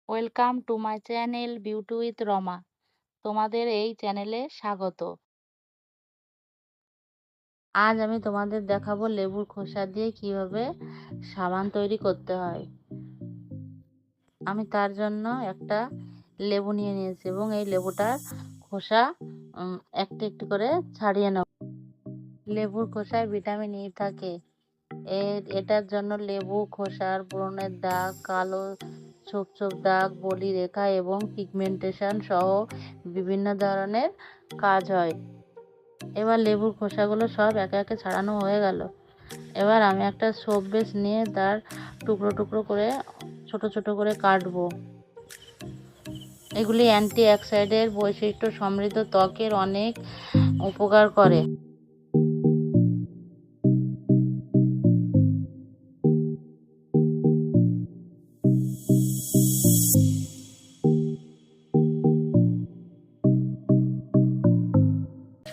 Welcome to my channel beauty with Rama. তোমাদের এই চ্যানেলে স্বাগত। আজ আমি তোমাদের দেখাবো লেবুর খোসা দিয়ে কিভাবে সাবান তৈরি করতে হয়। আমি তার জন্য একটা লেবু নিয়ে নিয়েছি এবং এই লেবুটার খোসা একটু একটু করে ছাড়িয়ে নেব। লেবুর খোসায় ভিটামিন ই থাকে। এটার জন্য লেবু খোসার ব্রণের দাগ, কালো ছোপ ছোপ দাগ, বলি রেখা এবং পিগমেন্টেশন সহ বিভিন্ন ধরনের কাজ হয়। এবার লেবুর খোসাগুলো সব একে একে ছাড়ানো হয়ে গেল। এবার আমি একটা সোপ বেস নিয়ে তার টুকরো টুকরো করে ছোট ছোট করে কাটবো। এগুলি অ্যান্টি অক্সিডেন্টের বৈশিষ্ট্য সমৃদ্ধ ত্বকের অনেক উপকার করে।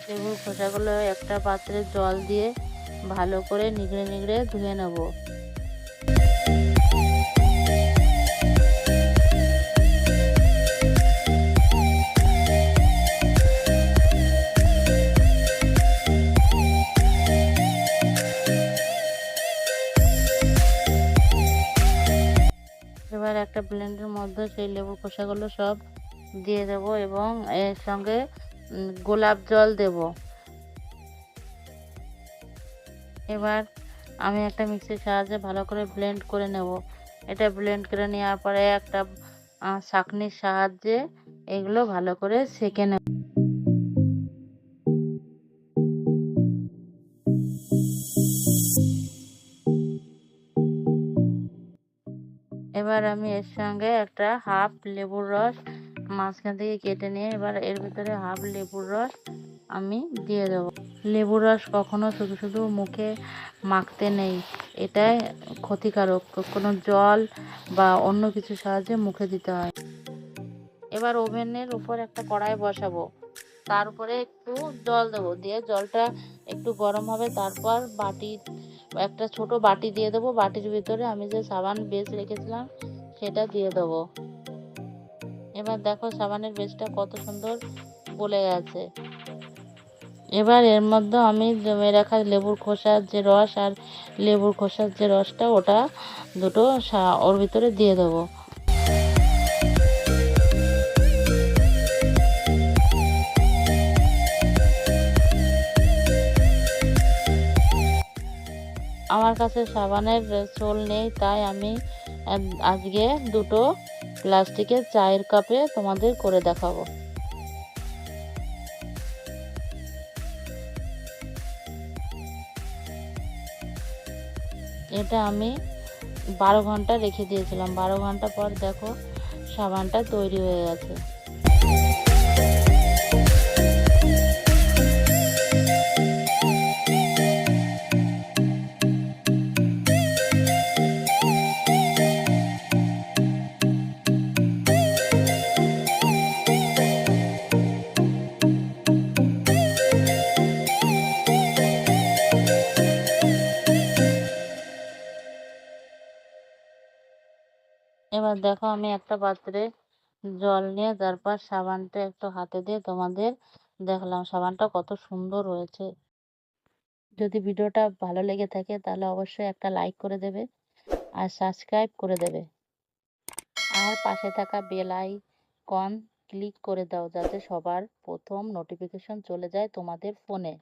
লেবুর খোসাগুলো একটা পাত্রে জল দিয়ে ভালো করে নিগড়ে নিগড়ে ধুয়ে নেব। এবার একটা ব্লেন্ডের মধ্যে সেই লেবুর খোসাগুলো সব দিয়ে দেব এবং এর সঙ্গে গোলাপ জল দেব। এবার আমি একটা মিক্সির সাহায্যে ভালো করে ব্লেন্ড করে নেব। এটা ব্লেন্ড করে নেওয়ার পরে একটা ছাঁকনির সাহায্যে এগুলো ভালো করে সেঁকে নেব। এবার আমি এর সঙ্গে একটা হাফ লেবুর রস মাঝখান থেকে কেটে নিয়ে এবার এর ভিতরে হাফ লেবুর রস আমি দিয়ে দেবো। লেবুর রস কখনো শুধু শুধু মুখে মাখতে নেই, এটা ক্ষতিকারক। কোনো জল বা অন্য কিছুর সাহায্যে মুখে দিতে হয়। এবার ওভেনের উপর একটা কড়াই বসাবো, তার উপরে একটু জল দেবো, দিয়ে জলটা একটু গরম হবে। তারপর একটা ছোট বাটি দিয়ে দেবো। বাটির ভিতরে আমি যে সাবান বেস রেখেছিলাম সেটা দিয়ে দেবো। এবার দেখো সাবানের বেসটা কত সুন্দর গলে গেছে। এবার এর মধ্যে আমি জমে রাখা লেবুর খোসার যে রস আর লেবুর খোসার যে রসটা ওটা দুটো ওর ভিতরে দিয়ে দেবো। আমার কাছে সাবানের সোল নেই, তাই আমি আজকে দুটো প্লাস্টিকের চায়ের কাপে তোমাদের করে দেখাবো। এটা আমি 12 ঘন্টা রেখে দিয়েছিলাম। 12 ঘন্টা পর দেখো সাবানটা তৈরি হয়ে গেছে। এবার দেখো আমি একটা পাত্রে জল নিয়ে তারপর সাবানটা একটু হাতে দিয়ে তোমাদের দেখালাম সাবানটা কত সুন্দর হয়েছে। যদি ভিডিওটা ভালো লেগে থাকে তাহলে অবশ্যই একটা লাইক করে দেবে আর সাবস্ক্রাইব করে দেবে, আর পাশে থাকা বেল আইকন ক্লিক করে দাও যাতে সবার প্রথম নোটিফিকেশন চলে যায় তোমাদের ফোনে।